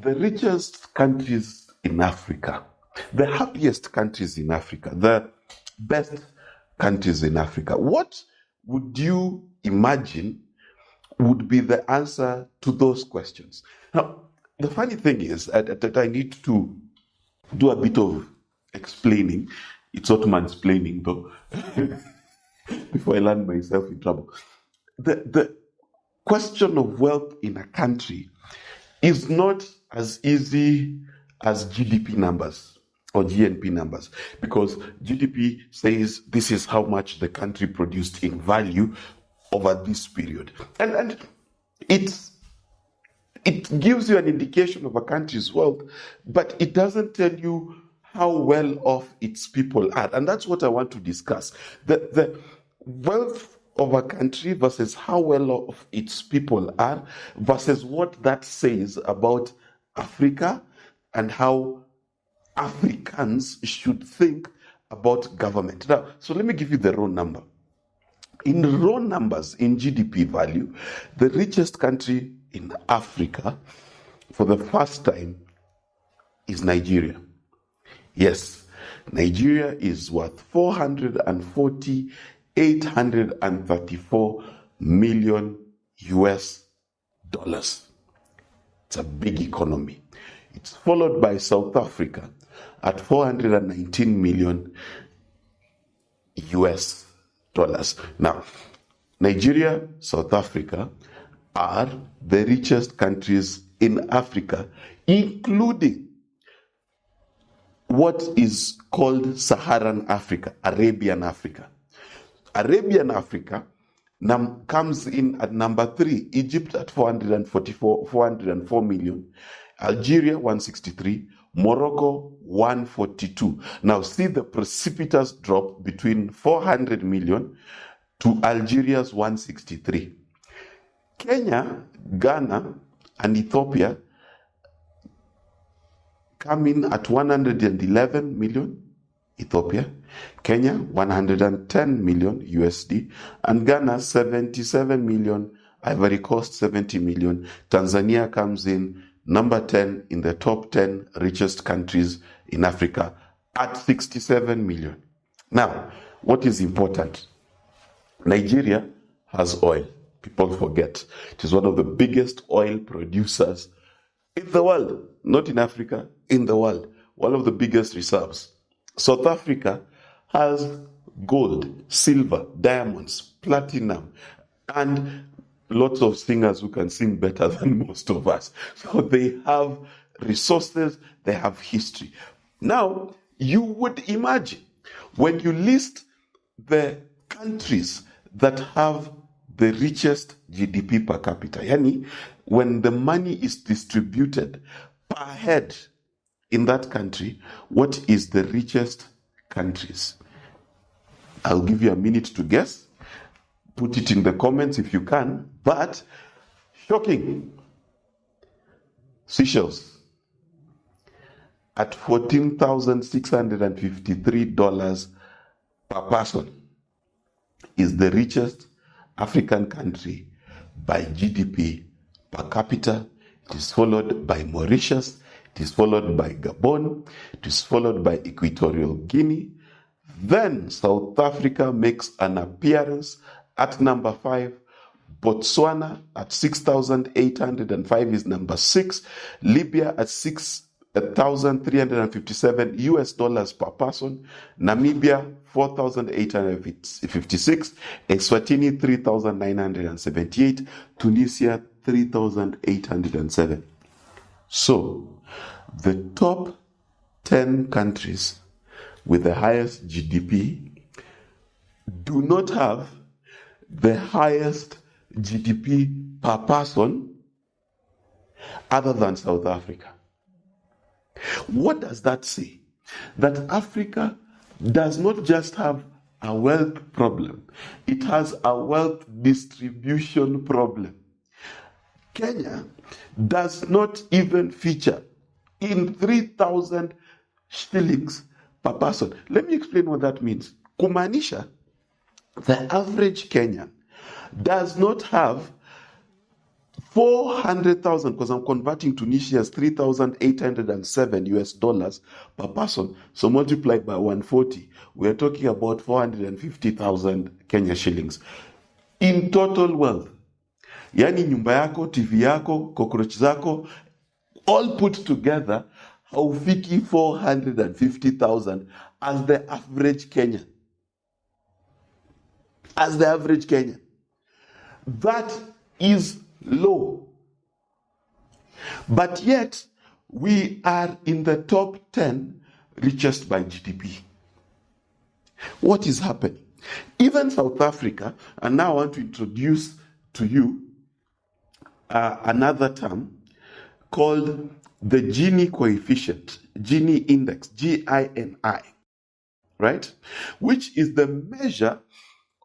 the richest countries in Africa, the happiest countries in Africa, the best countries in Africa, what would you imagine would be the answer to those questions? Now, the funny thing is that I need to do a bit of explaining. It's not mansplaining, though, before I land myself in trouble. The question of wealth in a country is not as easy as GDP numbers or GNP numbers, because GDP says this is how much the country produced in value over this period. And it gives you an indication of a country's wealth, but it doesn't tell you how well off its people are. And that's what I want to discuss. The wealth of a country versus how well off its people are versus what that says about Africa and how Africans should think about government. Now, so let me give you the raw number. In raw numbers, in GDP value, the richest country in Africa for the first time is Nigeria. Yes, Nigeria is worth 834 million US dollars. It's a big economy. It's followed by South Africa at 419 million US dollars. Now, Nigeria, South Africa are the richest countries in Africa, including what is called Saharan Africa, Arabian Africa. Arabian Africa comes in at number 3, Egypt at 404 million, Algeria 163, Morocco 142. Now see the precipitous drop between 400 million to Algeria's 163. Kenya, Ghana, and Ethiopia come in at 111 million, Ethiopia, Kenya 110 million USD, and Ghana 77 million, Ivory Coast 70 million. Tanzania comes in number 10 in the top 10 richest countries in Africa at 67 million. Now, what is important? Nigeria has oil. People forget. It is one of the biggest oil producers in the world, not in Africa, in the world. One of the biggest reserves. South Africa has gold, silver, diamonds, platinum, and lots of singers who can sing better than most of us. So they have resources, they have history. Now, you would imagine when you list the countries that have the richest GDP per capita, yani when the money is distributed per head in that country, what is the richest countries? I'll give you a minute to guess. Put it in the comments if you can. But shocking, Seychelles at $14,653 per person is the richest African country by GDP per capita. It is followed by Mauritius. It is followed by Gabon. It is followed by Equatorial Guinea. Then South Africa makes an appearance at number 5. Botswana at 6,805 is number 6. Libya at 6,357 US dollars per person. Namibia 4,856. Eswatini 3,978. Tunisia 3,807. So, the top 10 countries with the highest GDP do not have the highest GDP per person other than South Africa. What does that say? That Africa does not just have a wealth problem, it has a wealth distribution problem. Kenya does not even feature in 3,000 shillings per person. Let me explain what that means. Kumaanisha, the average Kenyan does not have 400,000, because I'm converting Tunisia's $3,807 per person. So multiplied by 140, we're talking about 450,000 Kenya shillings. In total wealth. Yani nyumba yako, TV yako, cockroach zako, all put together, haufiki 450,000 as the average Kenyan. As the average Kenyan. That is low. But yet, we are in the top 10 richest by GDP. What is happening? Even South Africa, and now I want to introduce to you another term called the Gini coefficient, Gini index, Gini, right? Which is the measure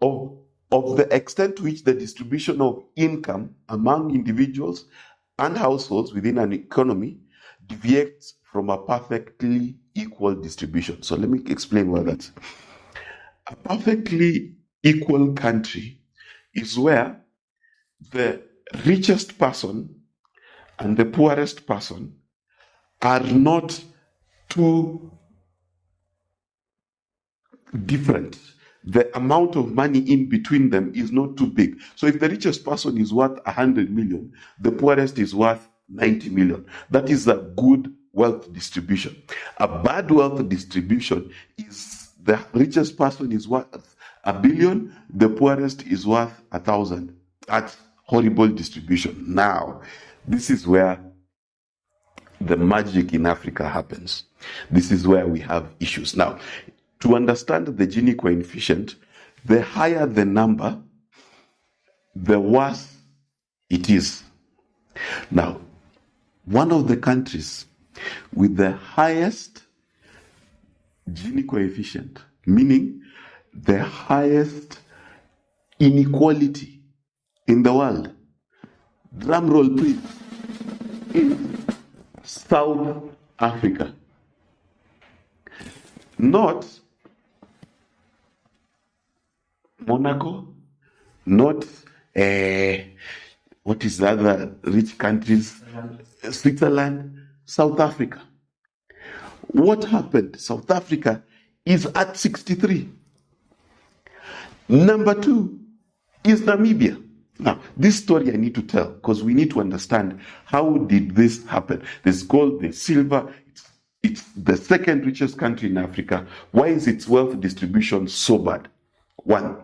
of the extent to which the distribution of income among individuals and households within an economy deviates from a perfectly equal distribution. So let me explain what that's. A perfectly equal country is where the richest person and the poorest person are not too different. The amount of money in between them is not too big. So if the richest person is worth 100 million, the poorest is worth 90 million. That is a good wealth distribution. A bad wealth distribution is the richest person is worth 1 billion, the poorest is worth 1,000. That's horrible distribution. Now, this is where the magic in Africa happens. This is where we have issues. Now, to understand the Gini coefficient, the higher the number, the worse it is. Now, one of the countries with the highest Gini coefficient, meaning the highest inequality in the world, drum roll please, is South Africa. Not Monaco, not what is the other rich countries? Switzerland, South Africa. What happened? South Africa is at 63. Number 2 is Namibia. Now, this story I need to tell because we need to understand how did this happen. There's gold, there's silver. It's the second richest country in Africa. Why is its wealth distribution so bad? 1,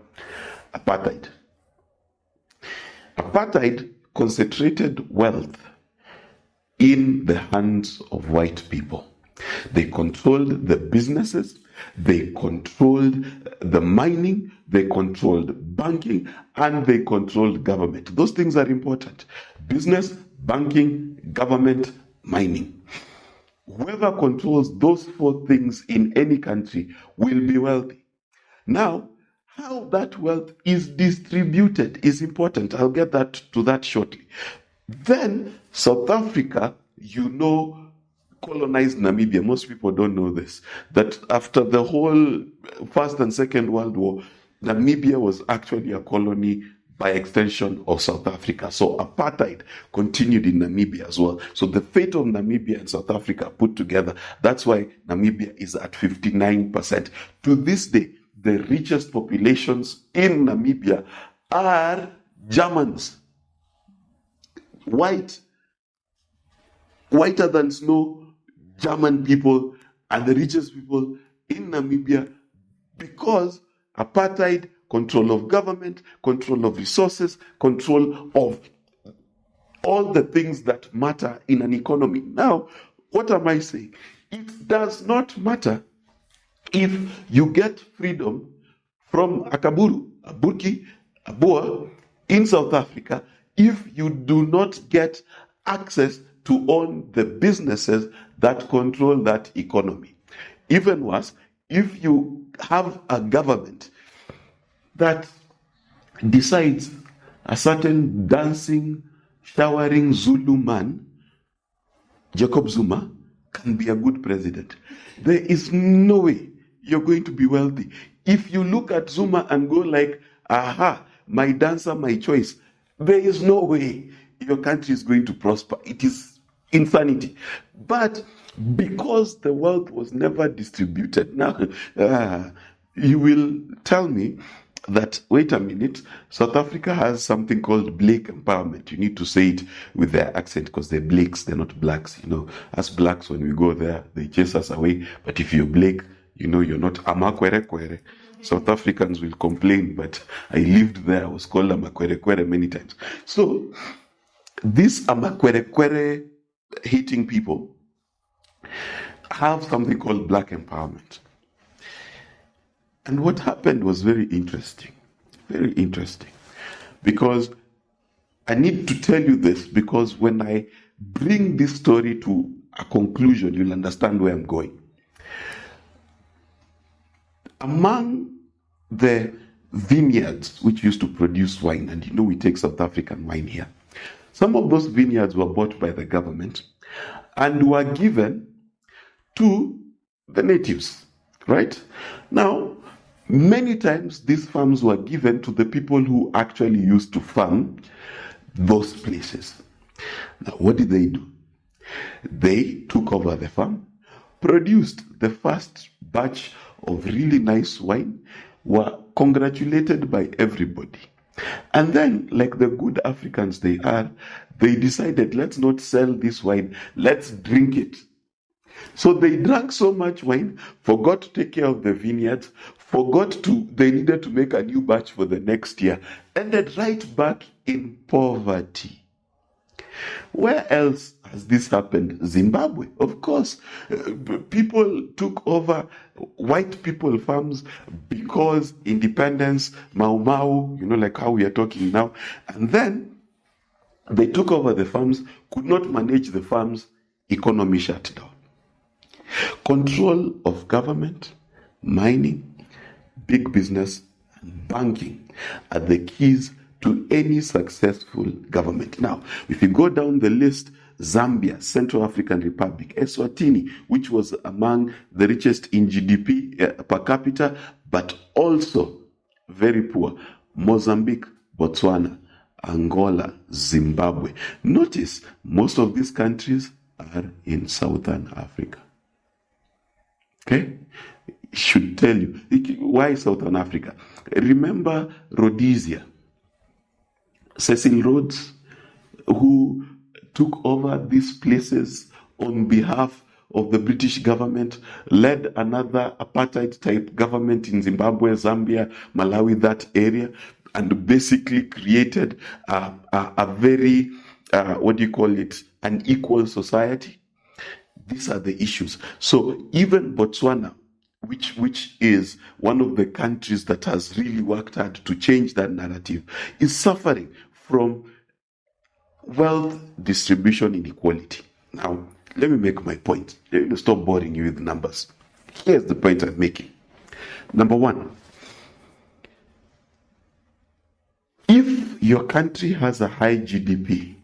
apartheid. Apartheid concentrated wealth in the hands of white people. They controlled the businesses, they controlled the mining, they controlled banking, and they controlled government. Those things are important. Business, banking, government, mining. Whoever controls those 4 things in any country will be wealthy. Now, how that wealth is distributed is important. I'll get to that shortly. Then, South Africa, colonized Namibia. Most people don't know this. That after the whole First and Second World War, Namibia was actually a colony by extension of South Africa. So apartheid continued in Namibia as well. So the fate of Namibia and South Africa put together, that's why Namibia is at 59%. To this day, the richest populations in Namibia are Germans. Whiter than snow, German people are the richest people in Namibia because apartheid, control of government, control of resources, control of all the things that matter in an economy. Now, what am I saying? It does not matter if you get freedom from Akaburu, Aburki, Aboa in South Africa, if you do not get access to own the businesses that control that economy. Even worse, if you have a government that decides a certain dancing, showering Zulu man, Jacob Zuma, can be a good president, there is no way you're going to be wealthy. If you look at Zuma and go like, aha, my dancer, my choice, there is no way your country is going to prosper. It is insanity. But because the wealth was never distributed, now you will tell me that, wait a minute, South Africa has something called Blake empowerment. You need to say it with their accent because they're Blakes, they're not blacks. Us blacks, when we go there, they chase us away. But if you're Blake, you're not Amakwere. South Africans will complain, but I lived there. I was called Amakwere many times. So, these Amakwere hating people have something called black empowerment. And what happened was very interesting, because I need to tell you this, because when I bring this story to a conclusion, you'll understand where I'm going. Among the vineyards which used to produce wine, and we take South African wine here, some of those vineyards were bought by the government and were given to the natives, right? Now, many times these farms were given to the people who actually used to farm those places. Now, what did they do? They took over the farm, produced the first batch of really nice wine, were congratulated by everybody. And then, like the good Africans they are, they decided, let's not sell this wine, let's drink it. So they drank so much wine, forgot to take care of the vineyards, they needed to make a new batch for the next year, ended right back in poverty. Where else has this happened? Zimbabwe, of course. People took over white people farms because independence, Mau Mau, like how we are talking now. And then they took over the farms, could not manage the farms, economy shut down. Control of government, mining, big business, and banking are the keys to any successful government. Now, if you go down the list, Zambia, Central African Republic, Eswatini, which was among the richest in GDP per capita, but also very poor, Mozambique, Botswana, Angola, Zimbabwe. Notice, most of these countries are in Southern Africa. Okay? Should tell you. Why Southern Africa? Remember Rhodesia. Cecil Rhodes, who took over these places on behalf of the British government, led another apartheid-type government in Zimbabwe, Zambia, Malawi, that area, and basically created a very, an equal society. These are the issues. So even Botswana, which is one of the countries that has really worked hard to change that narrative, is suffering from wealth distribution inequality. Now, let me make my point. Let me stop boring you with numbers. Here's the point I'm making. Number one, if your country has a high GDP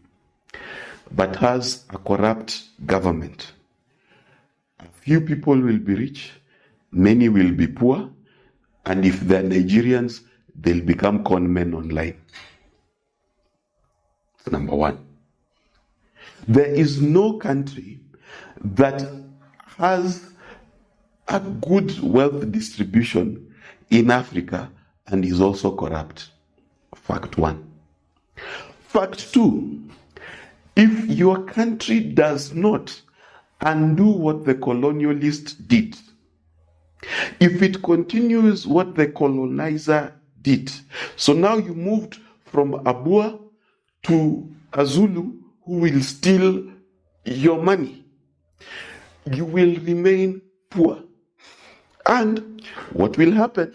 but has a corrupt government, a few people will be rich, many will be poor, and if they're Nigerians, they'll become con men online. Number one. There is no country that has a good wealth distribution in Africa and is also corrupt. Fact one. Fact two, if your country does not undo what the colonialist did, if it continues what the colonizer did, so now you moved from a Boer to a Zulu who will steal your money, you will remain poor. And what will happen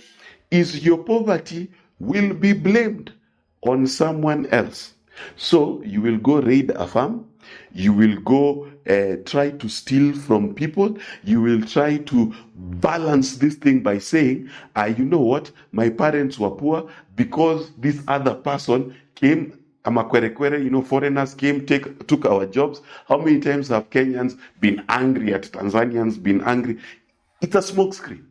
is your poverty will be blamed on someone else. So you will go raid a farm, you will go try to steal from people, you will try to balance this thing by saying, you know what, my parents were poor because this other person came, foreigners came, took our jobs. How many times have Kenyans been angry at Tanzanians, been angry? It's a smokescreen.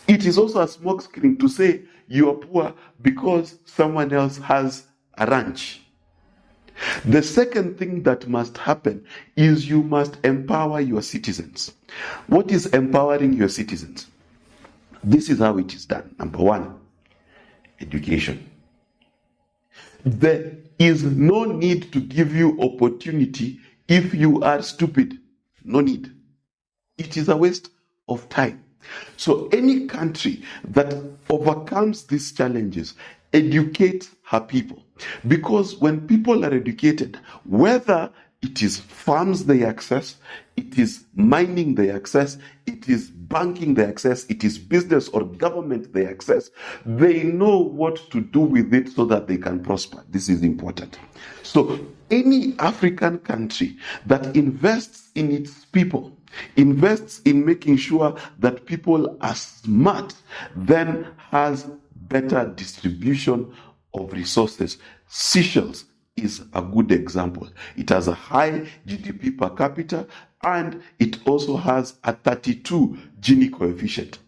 It is also a smokescreen to say you are poor because someone else has a ranch. The second thing that must happen is you must empower your citizens. What is empowering your citizens? This is how it is done. Number one, education. There is no need to give you opportunity if you are stupid. No need. It is a waste of time. So any country that overcomes these challenges, educate her people. Because when people are educated, whether it is farms they access, it is mining they access, it is banking they access, it is business or government they access, they know what to do with it so that they can prosper. This is important. So any African country that invests in its people, invests in making sure that people are smart, then has better distribution of resources. Seychelles is a good example. It has a high GDP per capita and it also has a 32 Gini coefficient.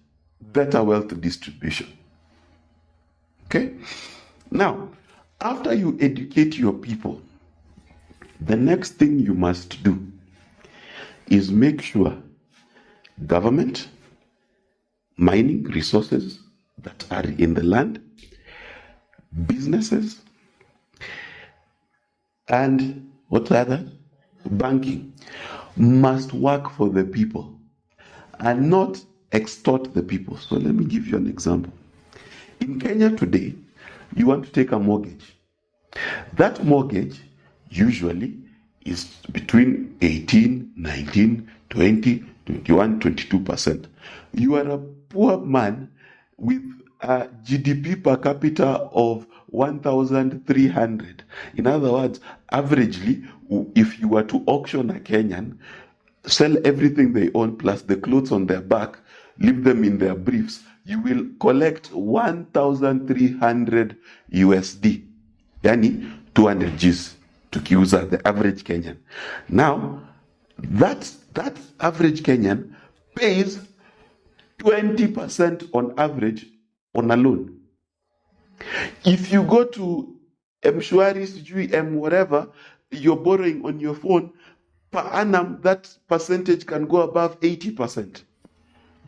Better wealth distribution. Okay? Now, after you educate your people, the next thing you must do is make sure government, mining resources that are in the land, businesses, and what other? Banking must work for the people and not extort the people. So let me give you an example. In Kenya today, you want to take a mortgage. That mortgage usually is between 18, 19, 20, 21, 22%. You are a poor man with a GDP per capita of 1,300. In other words, averagely, if you were to auction a Kenyan, sell everything they own plus the clothes on their back, leave them in their briefs, you will collect 1,300 USD. Yani 200 Gs to kiuza, the average Kenyan. Now, that average Kenyan pays 20% on average on a loan. If you go to M-Shwari, whatever, you're borrowing on your phone, per annum, that percentage can go above 80%.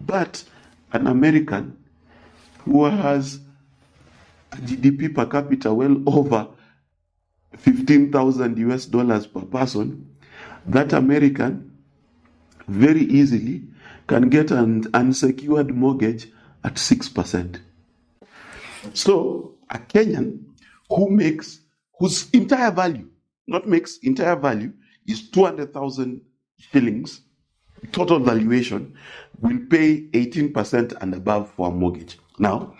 But an American who has a GDP per capita well over 15,000 US dollars per person, that American very easily can get an unsecured mortgage at 6%. So a Kenyan whose entire value is 200,000 shillings, total valuation, will pay 18% and above for a mortgage. Now,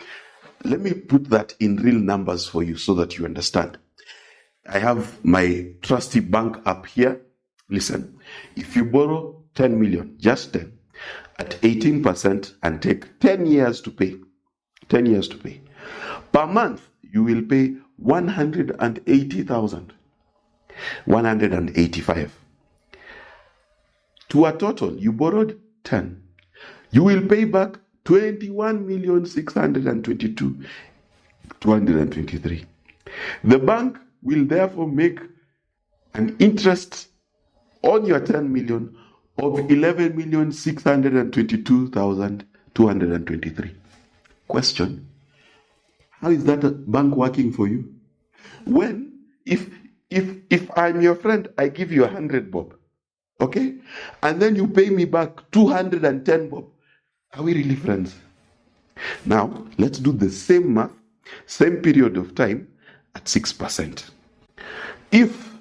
let me put that in real numbers for you so that you understand. I have my trusty bank app here. Listen, if you borrow 10 million, just 10, at 18% and take 10 years to pay, per month, you will pay 180,000, 185. To a total, you borrowed 10. You will pay back 21,622,223. The bank will therefore make an interest on your 10 million of 11,622,223. Question: how is that bank working for you? When, if I'm your friend, I give you 100 bob, okay? And then you pay me back 210 bob. Are we really friends? Now, let's do the same math, same period of time at 6%. If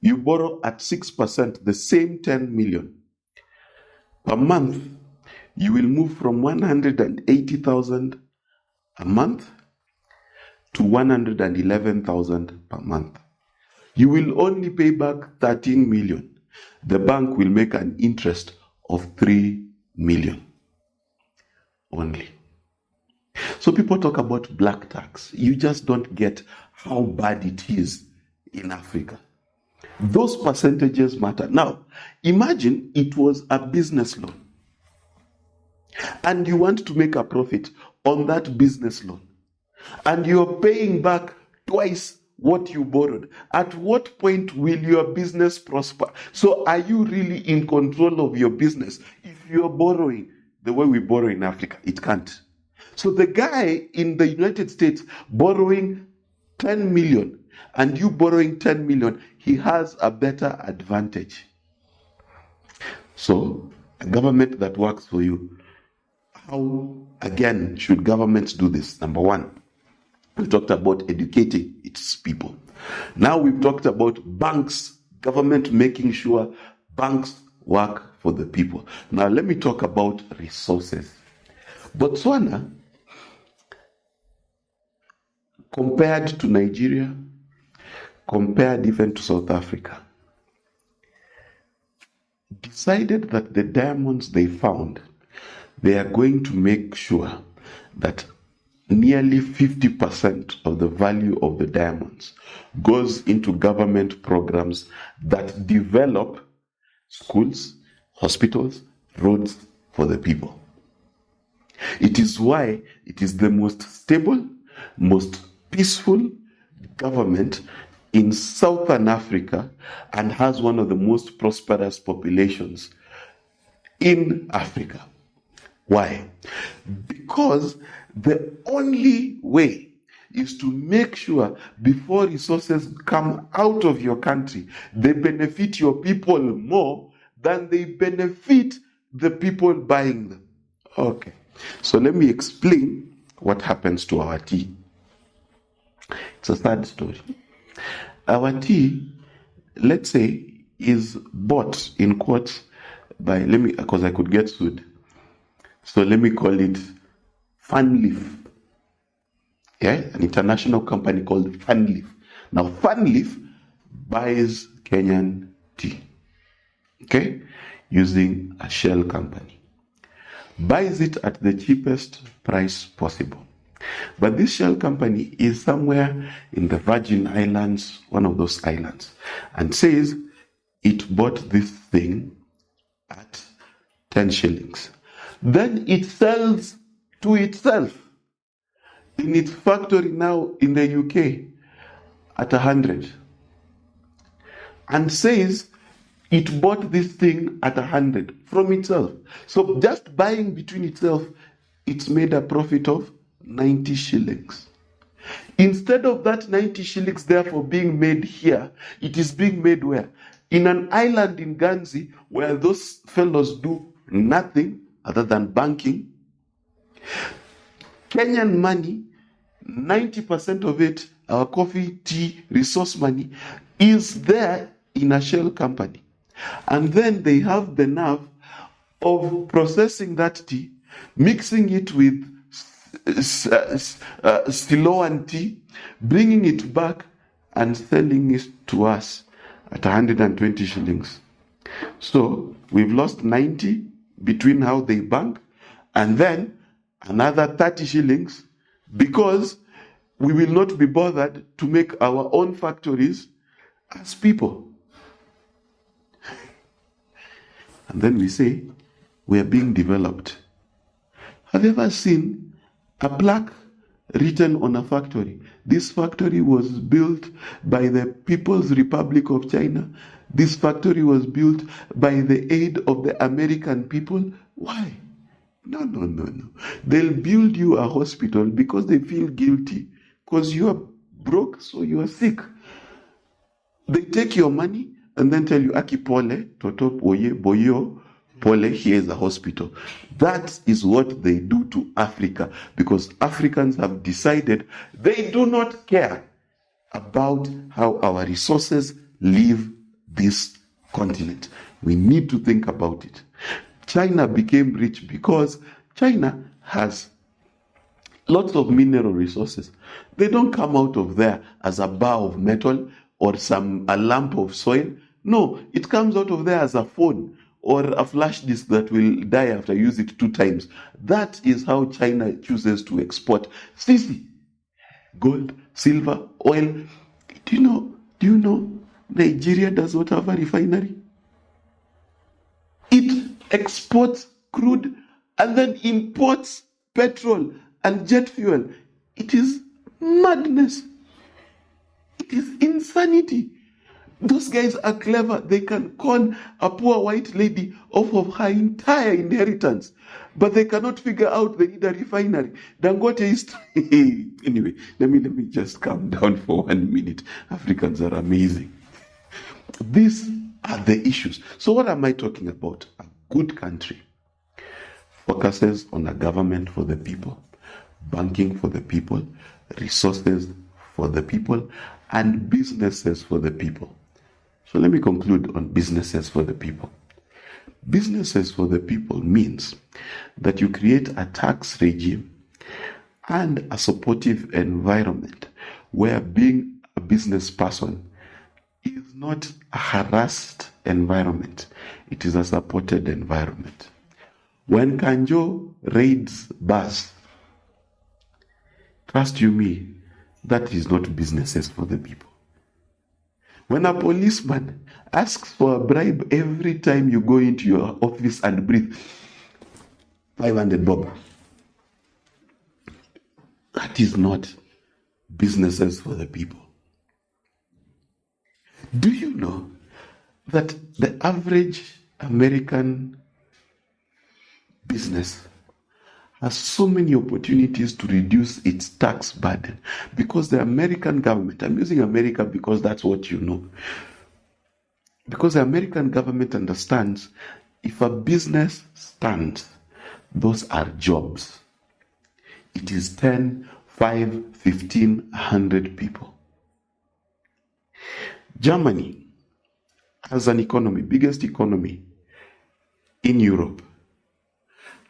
you borrow at 6%, the same 10 million, per month, you will move from 180,000 a month to 111,000 per month. You will only pay back 13 million. The bank will make an interest of 3 million only. So people talk about black tax. You just don't get how bad it is in Africa. Those percentages matter. Now, imagine it was a business loan and you want to make a profit on that business loan and you're paying back twice what you borrowed? At what point will your business prosper? So are you really in control of your business? If you're borrowing the way we borrow in Africa, it can't. So the guy in the United States borrowing 10 million and you borrowing 10 million, he has a better advantage. So a government that works for you, how again should governments do this? Number one, we talked about educating its people. Now we've talked about banks, government making sure banks work for the people. Now let me talk about resources. Botswana, compared to Nigeria, compared even to South Africa, decided that the diamonds they found, they are going to make sure that nearly 50% of the value of the diamonds goes into government programs that develop schools, hospitals, roads for the people. It is why it is the most stable, most peaceful government in Southern Africa and has one of the most prosperous populations in Africa. Why? Because the only way is to make sure before resources come out of your country, they benefit your people more than they benefit the people buying them. Okay, so let me explain what happens to our tea. It's a sad story. Our tea, let's say, is bought in quotes by, because I could get sued. So let me call it Funleaf. Yeah, an international company called Funleaf. Now, Funleaf buys Kenyan tea, okay, using a shell company. Buys it at the cheapest price possible. But this shell company is somewhere in the Virgin Islands, one of those islands, and says it bought this thing at 10 shillings. Then it sells to itself in its factory now in the UK at 100 and says it bought this thing at 100 from itself. So just buying between itself, it's made a profit of 90 shillings. Instead of that 90 shillings therefore being made here, it is being made where? In an island in Guernsey where those fellows do nothing other than banking. Kenyan money, 90% of it, our coffee, tea, resource money, is there in a shell company. And then they have the nerve of processing that tea, mixing it with Siloan tea, bringing it back and selling it to us at 120 shillings. So we've lost 90 between how they bank and then another 30 shillings because we will not be bothered to make our own factories as people. And then we say we are being developed. Have you ever seen a plaque written on a factory? This factory was built by the People's Republic of China. This factory was built by the aid of the American people. Why? No. They'll build you a hospital because they feel guilty because you are broke, so you are sick. They take your money and then tell you, Aki pole, toto, boyo, pole, here is a hospital. That is what they do to Africa because Africans have decided they do not care about how our resources leave this continent. We need to think about it. China became rich because China has lots of mineral resources. They don't come out of there as a bar of metal or a lump of soil. No, it comes out of there as a phone or a flash disk that will die after you use it 2 times. That is how China chooses to export sisi, gold, silver, oil. Do you know Nigeria does not have a refinery? It exports crude and then imports petrol and jet fuel. It is madness. It is insanity. Those guys are clever. They can con a poor white lady off of her entire inheritance, but they cannot figure out they need a refinery. Dangote is anyway. Let me just calm down for 1 minute. Africans are amazing. These are the issues. So what am I talking about? A good country focuses on a government for the people, banking for the people, resources for the people, and businesses for the people. So let me conclude on businesses for the people. Businesses for the people means that you create a tax regime and a supportive environment where being a business person is not a harassed environment. It is a supported environment. When Kanjo raids bars, trust you me, that is not businesses for the people. When a policeman asks for a bribe every time you go into your office and breathe 500 bob, that is not businesses for the people. Do you know that the average American business has so many opportunities to reduce its tax burden because the American government, I'm using America because that's what you know, because the American government understands if a business stands, those are jobs. It is 10, 5, 15, 100 people. Germany has an economy, biggest economy in Europe,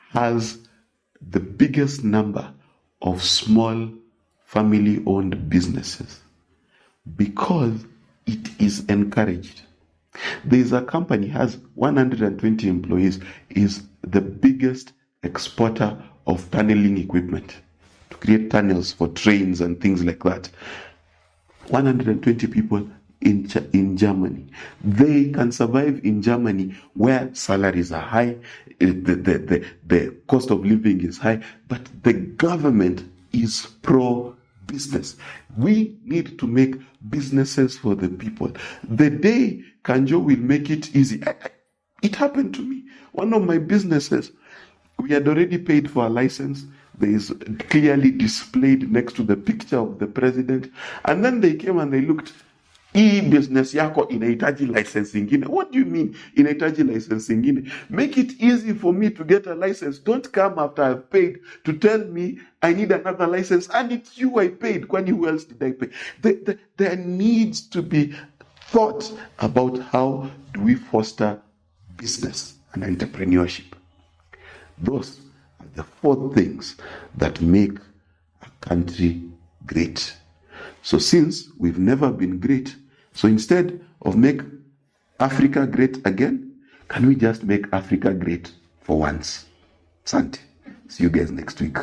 has the biggest number of small family-owned businesses because it is encouraged. There is a company has 120 employees, is the biggest exporter of tunneling equipment to create tunnels for trains and things like that. 120 people in Germany. They can survive in Germany where salaries are high, the cost of living is high, but the government is pro-business. We need to make businesses for the people. The day Kanjo will make it easy. It happened to me. One of my businesses, we had already paid for a license. There is clearly displayed next to the picture of the president. And then they came and they looked, business yako inahitaji license ingine. What do you mean inahitaji license ingine? Make it easy for me to get a license. Don't come after I've paid to tell me I need another license and it's you I paid. Kwani who else did I pay? There needs to be thought about how do we foster business and entrepreneurship. Those are the 4 things that make a country great. So since we've never been great, so instead of make Africa great again, can we just make Africa great for once? Sante. See you guys next week.